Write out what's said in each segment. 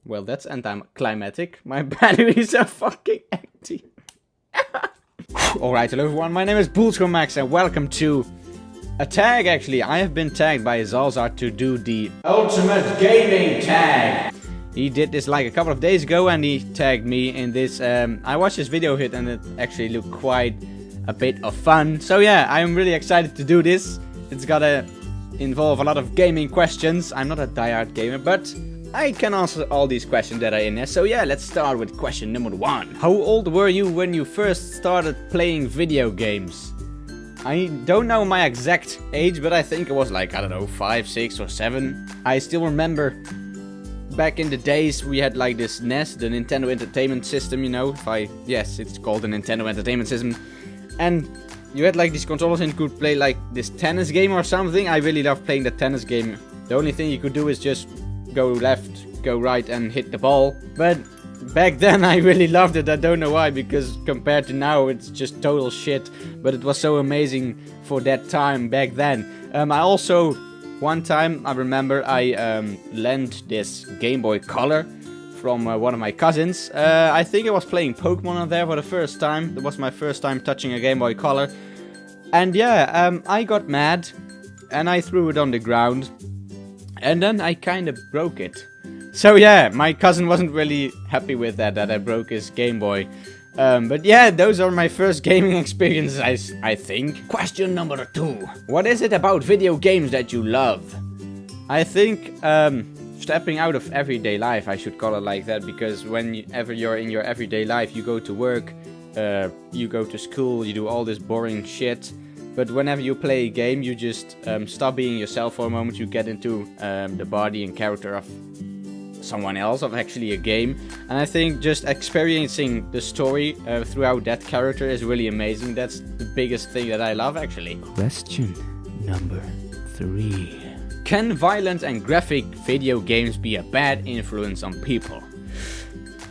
Well, that's anticlimactic. My batteries are fucking empty. Alright, hello everyone, my name is Bulltramaxx and welcome to a tag actually. I have been tagged by Zalzar to do the ultimate gaming tag. He did this like a couple of days ago and he tagged me in this. I watched this video of it and it actually looked quite a bit of fun. So yeah, I'm really excited to do this. It's gotta involve a lot of gaming questions. I'm not a diehard gamer, but I can answer all these questions that are in there. So yeah, let's start with question number 1. How old were you when you first started playing video games? I don't know my exact age, but I think it was like, I don't know, 5, 6 or 7. I still remember back in the days we had like this NES, the Nintendo Entertainment System, you know. Yes, it's called the Nintendo Entertainment System. And you had like these controllers and you could play like this tennis game or something. I really loved playing the tennis game. The only thing you could do is just go left, go right and hit the ball. But back then I really loved it. I don't know why, because compared to now it's just total shit. But it was so amazing for that time back then. I also, one time I remember I lent this Game Boy Color from one of my cousins. I think I was playing Pokemon on there for the first time. That was my first time touching a Game Boy Color. And yeah, I got mad and I threw it on the ground. And then I kind of broke it. So yeah, my cousin wasn't really happy with that I broke his Game Boy. But yeah, those are my first gaming experiences, I think. Question number 2. What is it about video games that you love? I think stepping out of everyday life, I should call it like that. Because whenever you're in your everyday life, you go to work, you go to school, you do all this boring shit. But whenever you play a game, you just stop being yourself for a moment. You get into the body and character of someone else, of actually a game. And I think just experiencing the story throughout that character is really amazing. That's the biggest thing that I love, actually. Question number 3. Can violent and graphic video games be a bad influence on people?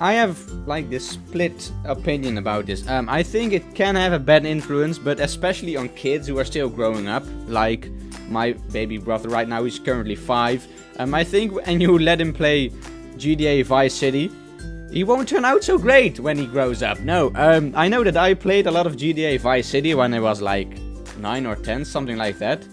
I have like this split opinion about this. I think it can have a bad influence, but especially on kids who are still growing up, like my baby brother right now, he's currently 5. I think when you let him play GTA Vice City, he won't turn out so great when he grows up. No, I know that I played a lot of GTA Vice City when I was like 9 or 10, something like that.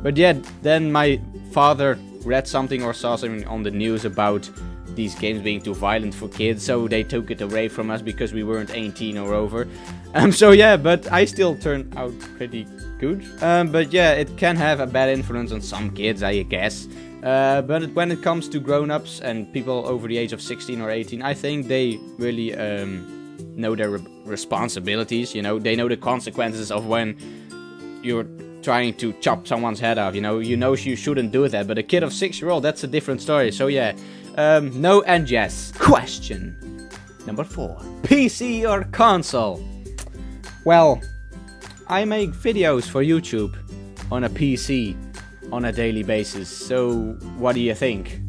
But yeah, then my father read something or saw something on the news about these games being too violent for kids, so they took it away from us because we weren't 18 or over. So yeah, but I still turned out pretty good. But yeah, it can have a bad influence on some kids, I guess. But when it comes to grown-ups and people over the age of 16 or 18, I think they really know their responsibilities, you know. They know the consequences of when you're trying to chop someone's head off, you know you shouldn't do that. But a kid of 6-year-old, that's a different story. So yeah, no and yes. Question number 4. PC or console? Well, I make videos for YouTube on a PC on a daily basis. So what do you think?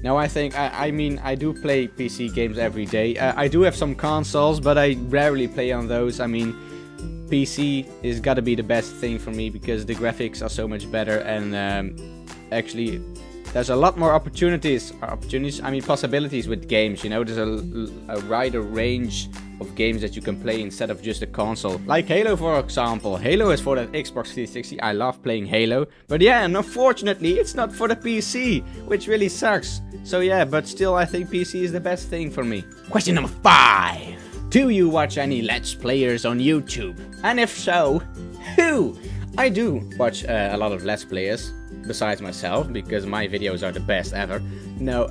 Now I think, I mean, I do play PC games every day. I do have some consoles, but I rarely play on those. I mean, PC is gotta be the best thing for me because the graphics are so much better, and actually there's a lot more possibilities with games, you know. There's a wider range of games that you can play instead of just a console. Like Halo, for example. Halo is for the Xbox 360. I love playing Halo. But yeah, and unfortunately, it's not for the PC, which really sucks. So yeah, but still, I think PC is the best thing for me. Question number 5. Do you watch any Let's Players on YouTube? And if so, who? I do watch a lot of Let's Players, besides myself, because my videos are the best ever. No,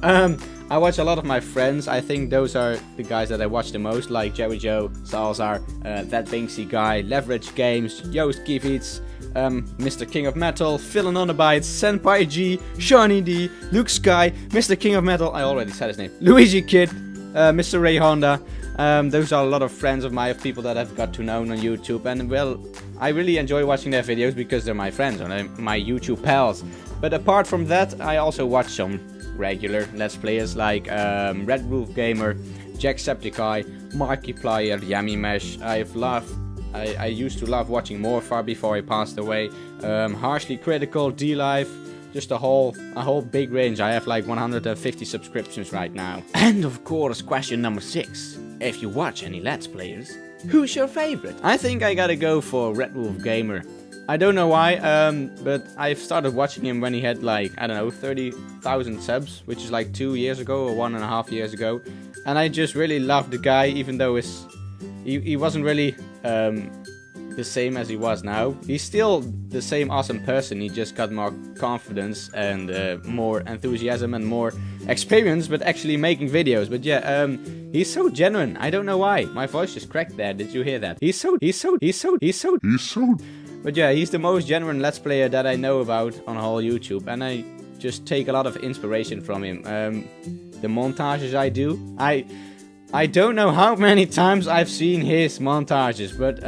I watch a lot of my friends. I think those are the guys that I watch the most, like Jerry Joe, Zalzar, That Binksy Guy, Leverage Games, Joost Kievits, Mr. King of Metal, Philin on the Bites, Senpai G, Shawnee D, Luke Sky, Mr. King of Metal, I already said his name, Luigi Kid, Mr. Ray Honda. Those are a lot of friends of mine, of people that I've got to know on YouTube, and well, I really enjoy watching their videos because they're my friends and my YouTube pals. But apart from that, I also watch some regular Let's Players like Red Roof Gamer, Jacksepticeye, Markiplier, Yummy Mesh. I used to love watching Morfar before he passed away. Harshly Critical, D-Life, just a whole big range. I have like 150 subscriptions right now. And of course, question number 6. If you watch any Let's Players, who's your favorite? I think I gotta go for Red Wolf Gamer. I don't know why, but I've started watching him when he had like, I don't know, 30,000 subs, which is like 2 years ago or 1.5 years ago. And I just really loved the guy, even though he wasn't really the same as he was now. He's still the same awesome person, he just got more confidence and more enthusiasm and more experience, but actually making videos. But yeah, he's so genuine. I don't know why. My voice just cracked there. Did you hear that? He's so. But yeah, he's the most genuine Let's Player that I know about on whole YouTube, and I just take a lot of inspiration from him. The montages I do, I don't know how many times I've seen his montages, but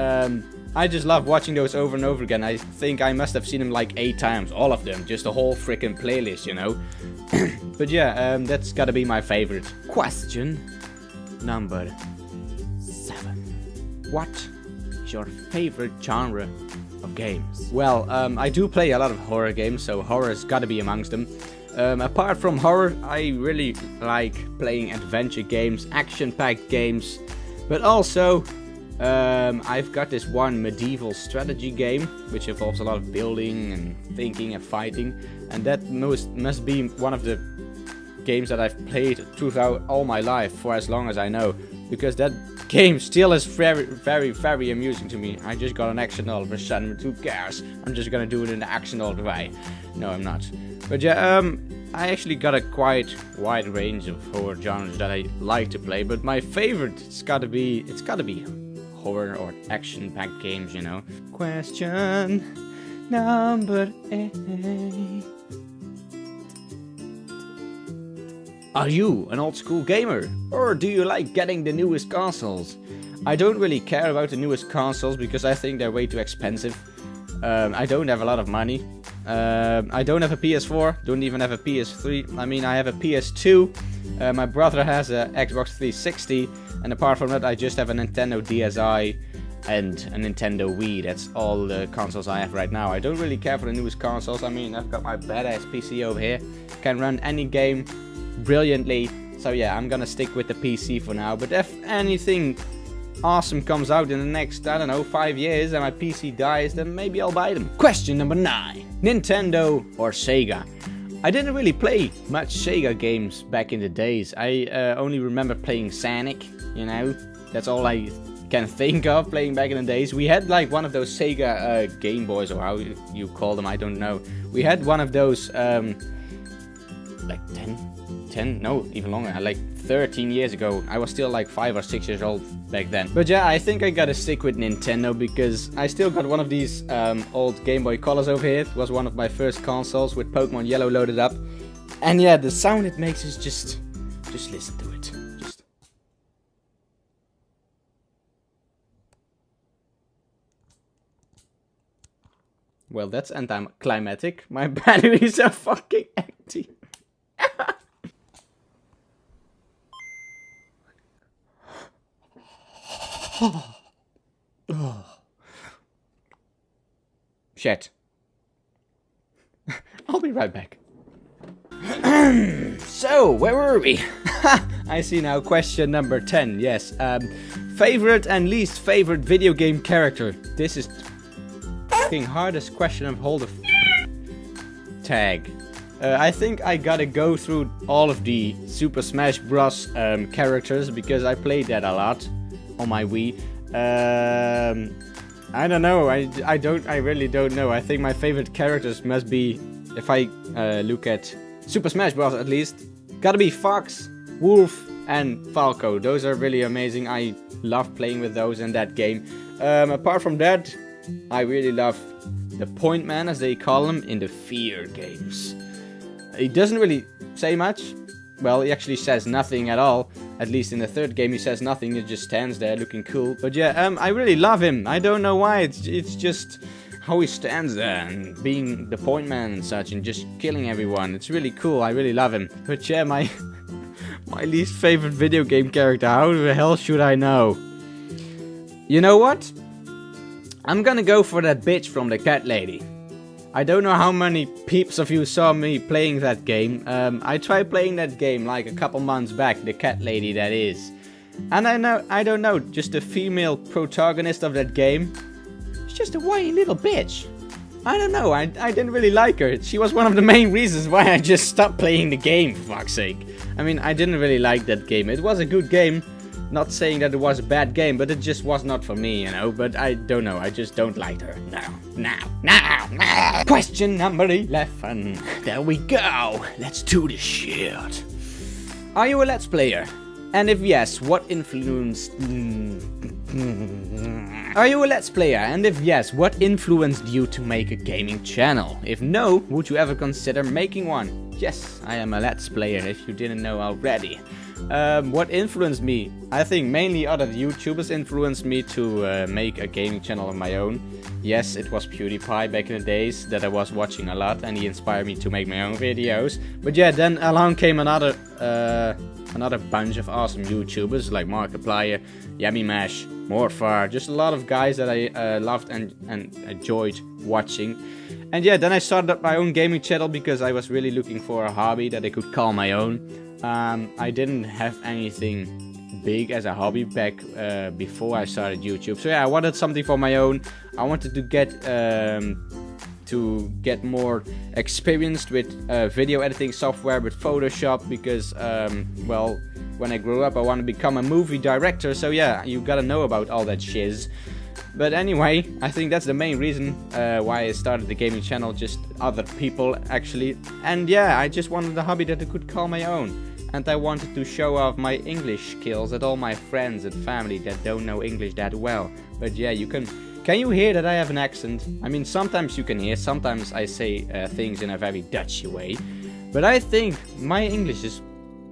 I just love watching those over and over again. I think I must have seen him like 8 times, all of them, just a whole freaking playlist, you know. But yeah, that's gotta be my favorite. Question number 7. What is your favorite genre of games? Well, I do play a lot of horror games, so horror's gotta be amongst them. Apart from horror, I really like playing adventure games, action-packed games, but also I've got this one medieval strategy game, which involves a lot of building and thinking and fighting, and that must be one of the games that I've played throughout all my life for as long as I know, because that game still is very, very, very amusing to me. I just got an action all of a sudden, but who cares? I'm just gonna do it in the action all the way. No, I'm not. But yeah, I actually got a quite wide range of horror genres that I like to play, but my favorite, it's gotta be horror or action-packed games, you know. Question number 8. Are you an old school gamer, or do you like getting the newest consoles? I don't really care about the newest consoles because I think they're way too expensive. I don't have a lot of money. I don't have a PS4, don't even have a PS3. I mean, I have a PS2. My brother has a Xbox 360, and apart from that, I just have a Nintendo DSi and a Nintendo Wii. That's all the consoles I have right now. I don't really care for the newest consoles. I mean, I've got my badass PC over here, can run any game brilliantly. So yeah, I'm gonna stick with the PC for now. But if anything awesome comes out in the next, I don't know, 5 years and my PC dies, then maybe I'll buy them. Question number 9. Nintendo or Sega? I didn't really play much Sega games back in the days. I only remember playing Sonic, you know. That's all I can think of playing back in the days. We had like one of those Sega Game Boys, or how you call them, I don't know. We had one of those like 10, no, even longer, like 13 years ago. I was still like 5 or 6 years old back then. But yeah, I think I gotta stick with Nintendo because I still got one of these old Game Boy Colors over here. It was one of my first consoles with Pokemon Yellow loaded up. And yeah, the sound it makes is just listen to it. Well, that's anticlimactic. My batteries are fucking empty. Oh. Shit. I'll be right back. So, where were we? I see now, question number 10. Yes. Favorite and least favorite video game character. This is the fucking hardest question of whole the tag. I think I gotta go through all of the Super Smash Bros. Characters because I played that a lot on my Wii. I don't know. I really don't know. I think my favorite characters must be, if I look at Super Smash Bros. At least, gotta be Fox, Wolf, and Falco. Those are really amazing. I love playing with those in that game. Apart from that, I really love the Point Man, as they call him, in the Fear games. He doesn't really say much. Well, he actually says nothing at all. At least in the third game he says nothing, he just stands there looking cool. But yeah, I really love him. I don't know why, it's just how he stands there and being the point man and such and just killing everyone. It's really cool, I really love him. But yeah, my least favorite video game character, how the hell should I know? You know what? I'm gonna go for that bitch from the cat lady. I don't know how many peeps of you saw me playing that game. I tried playing that game like a couple months back, the cat lady that is. And I don't know, just the female protagonist of that game. She's just a whiny little bitch. I don't know, I didn't really like her. She was one of the main reasons why I just stopped playing the game, for fuck's sake. I mean, I didn't really like that game. It was a good game. Not saying that it was a bad game, but it just was not for me, you know. But I don't know, I just don't like her. No. Question number 11. There we go. Let's do this shit. Are you a Let's Player? And if yes, what influenced... Are you a Let's Player? And if yes, what influenced you to make a gaming channel? If no, would you ever consider making one? Yes, I am a Let's Player, if you didn't know already. What influenced me? I think mainly other YouTubers influenced me to make a gaming channel of my own. Yes, it was PewDiePie back in the days that I was watching a lot, and he inspired me to make my own videos. But yeah, then along came another bunch of awesome YouTubers like Markiplier, Yummy Mash, Morfar, just a lot of guys that I loved and enjoyed watching. And yeah, then I started up my own gaming channel because I was really looking for a hobby that I could call my own. I didn't have anything big as a hobby back before I started YouTube. So yeah, I wanted something for my own. I wanted to get more experienced with video editing software, with Photoshop, because well, when I grew up I want to become a movie director. So yeah, you gotta know about all that shiz. But anyway, I think that's the main reason why I started the gaming channel, just other people actually. And yeah, I just wanted a hobby that I could call my own. And I wanted to show off my English skills at all my friends and family that don't know English that well. But yeah, can you hear that I have an accent? I mean, sometimes you can hear, sometimes I say things in a very Dutchy way. But I think my English is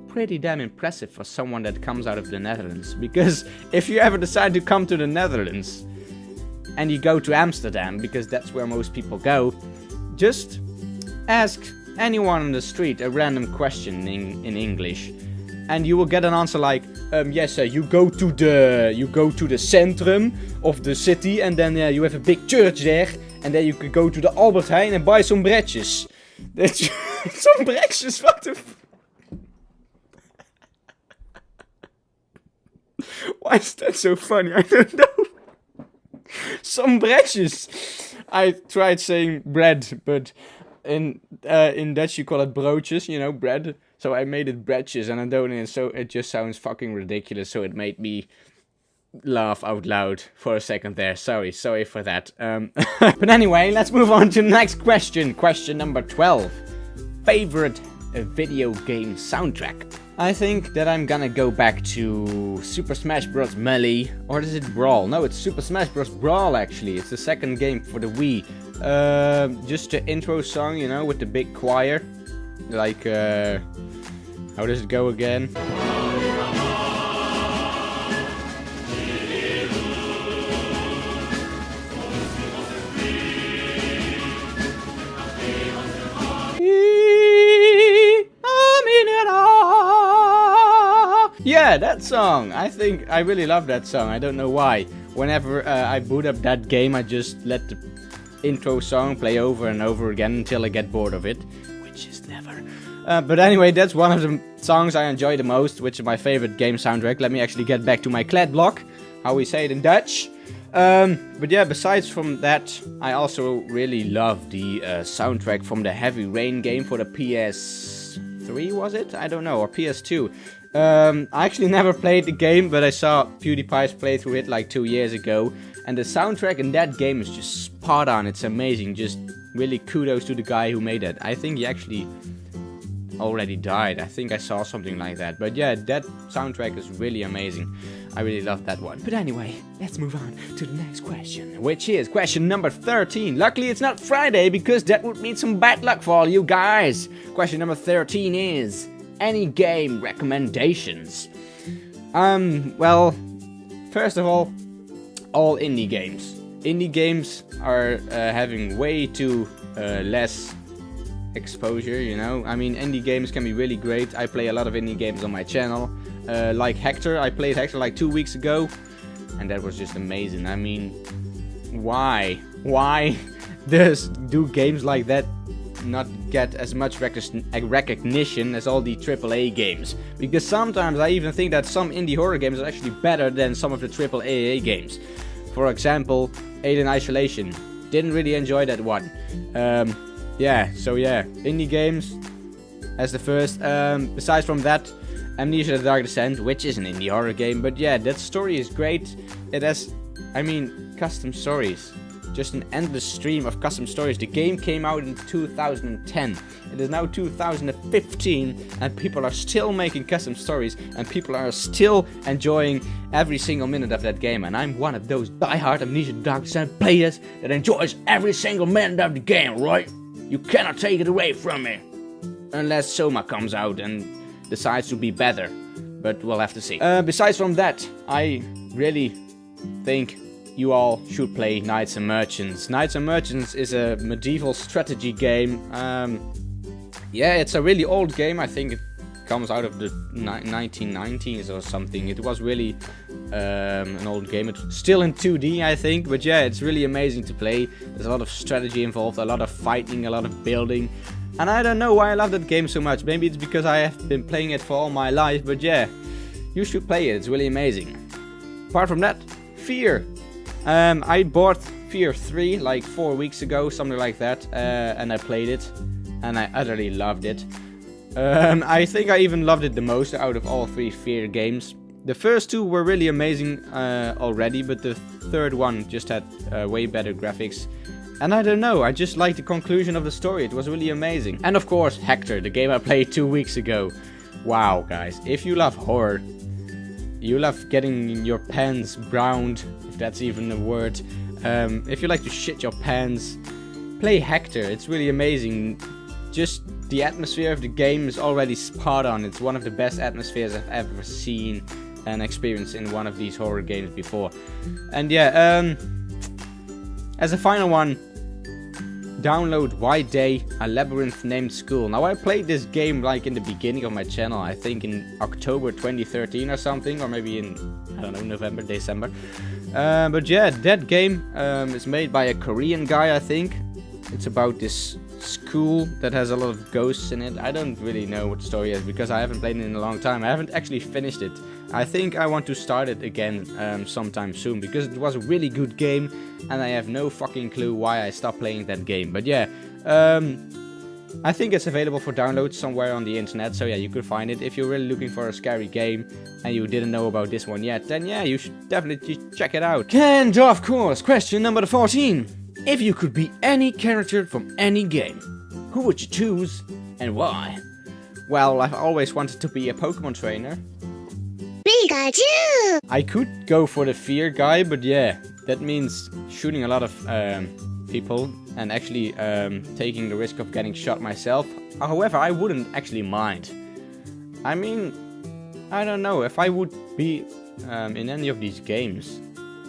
pretty damn impressive for someone that comes out of the Netherlands. Because if you ever decide to come to the Netherlands, and you go to Amsterdam, because that's where most people go, just ask anyone on the street a random question in English, and you will get an answer like, yes sir, you go to the centrum of the city, and then you have a big church there, and then you could go to the Albert Heijn and buy some bretjes. That's some bretjes, what the Why is that so funny? I don't know. Some bretjes. I tried saying bread, but in Dutch you call it broodjes, you know, bread. So I made it bretjes, and I don't know, so it just sounds fucking ridiculous, so it made me laugh out loud for a second there. Sorry for that. But anyway, let's move on to the next question. Question number 12. Favorite video game soundtrack? I think that I'm gonna go back to Super Smash Bros. Melee, or is it Brawl? No, it's Super Smash Bros. Brawl actually. It's the second game for the Wii. Just the intro song, you know, with the big choir. Like, how does it go again? Yeah, that song. I think I really love that song. I don't know why. Whenever I boot up that game, I just let the intro song play over and over again until I get bored of it, which is never. But anyway, that's one of the songs I enjoy the most, which is my favorite game soundtrack. Let me actually get back to my kladblok, how we say it in Dutch. But yeah, besides from that, I also really love the soundtrack from the Heavy Rain game for the PS3, was it? I don't know, or PS2. I actually never played the game, but I saw PewDiePie's playthrough it like 2 years ago. And the soundtrack in that game is just spot on. It's amazing. Just really kudos to the guy who made it. I think he actually already died. I think I saw something like that. But yeah, that soundtrack is really amazing. I really love that one. But anyway, let's move on to the next question, which is question number 13. Luckily, it's not Friday, because that would mean some bad luck for all you guys. Question number 13 is... any game recommendations? Well, first of all indie games. Indie games are having way too less exposure, you know. I mean, indie games can be really great. I play a lot of indie games on my channel. Like Hector, I played Hector like 2 weeks ago, and that was just amazing. I mean, why do games like that not get as much recognition as all the AAA games? Because sometimes I even think that some indie horror games are actually better than some of the AAA games. For example, Alien Isolation. Didn't really enjoy that one. Indie games as the first. Besides from that, Amnesia: The Dark Descent, which is an indie horror game, but yeah, that story is great. It has, custom stories. Just an endless stream of custom stories. The game came out in 2010. It is now 2015, and people are still making custom stories, and people are still enjoying every single minute of that game. And I'm one of those diehard Amnesia: The Dark Descent players that enjoys every single minute of the game, right? You cannot take it away from me. Unless Soma comes out and decides to be better. But we'll have to see. Besides from that, I really think you all should play Knights and Merchants. Knights and Merchants is a medieval strategy game. It's a really old game. I think it comes out of the 1990s or something. It was really an old game. It's still in 2D, I think. But yeah, it's really amazing to play. There's a lot of strategy involved, a lot of fighting, a lot of building. And I don't know why I love that game so much. Maybe it's because I have been playing it for all my life. But yeah, you should play it. It's really amazing. Apart from that, Fear. I bought Fear 3 like 4 weeks ago, something like that, and I played it, and I utterly loved it. I think I even loved it the most out of all 3 Fear games. The first 2 were really amazing already, but the third one just had way better graphics. And I don't know, I just liked the conclusion of the story. It was really amazing. And of course, Hector, the game I played 2 weeks ago. Wow, guys, if you love horror, you love getting your pants browned, if that's even a word. If you like to shit your pants, play Hector. It's really amazing. Just the atmosphere of the game is already spot on. It's one of the best atmospheres I've ever seen and experienced in one of these horror games before. And yeah, as a final one, download White Day, a labyrinth named school. Now I played this game like in the beginning of my channel, I think in October 2013 or something, or maybe in, I don't know, November, December. But yeah, that game is made by a Korean guy, I think. It's about this school that has a lot of ghosts in it. I don't really know what the story is because I haven't played it in a long time. I haven't actually finished it. I think I want to start it again sometime soon because it was a really good game and I have no fucking clue why I stopped playing that game. But yeah, I think it's available for download somewhere on the internet, so yeah, you could find it. If you're really looking for a scary game and you didn't know about this one yet, then yeah, you should definitely check it out. And of course, question number 14. If you could be any character from any game, who would you choose and why? Well, I've always wanted to be a Pokemon trainer. Pikachu! I could go for the Fear guy, but yeah, that means shooting a lot of people and actually taking the risk of getting shot myself. However, I wouldn't actually mind. I mean, I don't know, if I would be in any of these games,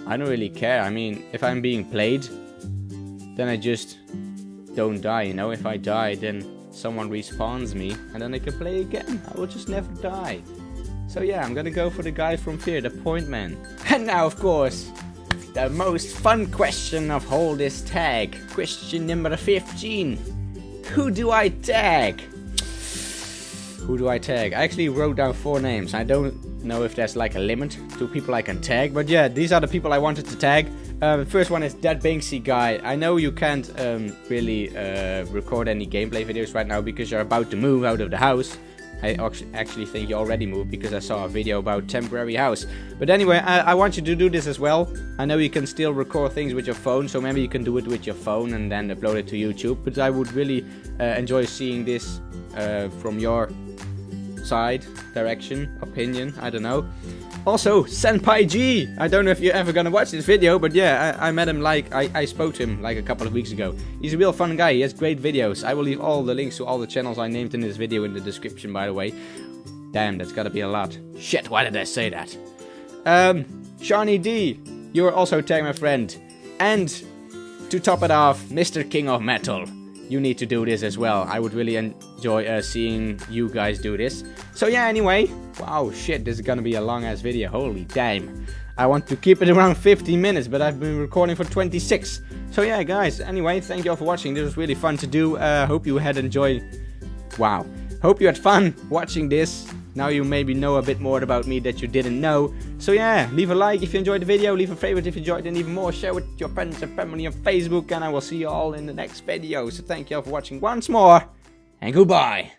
I don't really care. I mean, if I'm being played, then I just don't die, you know? If I die, then someone respawns me, and then I can play again. I will just never die. So yeah, I'm gonna go for the guy from Fear, the Point Man. And now, of course, the most fun question of all this tag. Question number 15. Who do I tag? Who do I tag? I actually wrote down 4 names. I don't know if there's like a limit to people I can tag, but yeah, these are the people I wanted to tag. The first one is That Banksy Guy. I know you can't really record any gameplay videos right now because you're about to move out of the house. I actually think you already moved because I saw a video about temporary house. But anyway, I want you to do this as well. I know you can still record things with your phone, so maybe you can do it with your phone and then upload it to YouTube. But I would really enjoy seeing this from your side, direction, opinion, I don't know. Also, Senpai G! I don't know if you're ever gonna watch this video, but yeah, I met him like, I spoke to him like a couple of weeks ago. He's a real fun guy, he has great videos. I will leave all the links to all the channels I named in this video in the description, by the way. Damn, that's gotta be a lot. Shit, why did I say that? Shawnee D, you're also tag my friend. And, to top it off, Mr. King of Metal. You need to do this as well. I would really enjoy seeing you guys do this. So yeah, anyway. Wow, shit, this is gonna be a long ass video. Holy damn. I want to keep it around 15 minutes, but I've been recording for 26. So yeah, guys, anyway, thank you all for watching. This was really fun to do. Hope you had enjoyed... Wow. Hope you had fun watching this. Now you maybe know a bit more about me that you didn't know. So yeah, leave a like if you enjoyed the video. Leave a favorite if you enjoyed it, and even more, share with your friends and family on Facebook. And I will see you all in the next video. So thank you all for watching once more. And goodbye.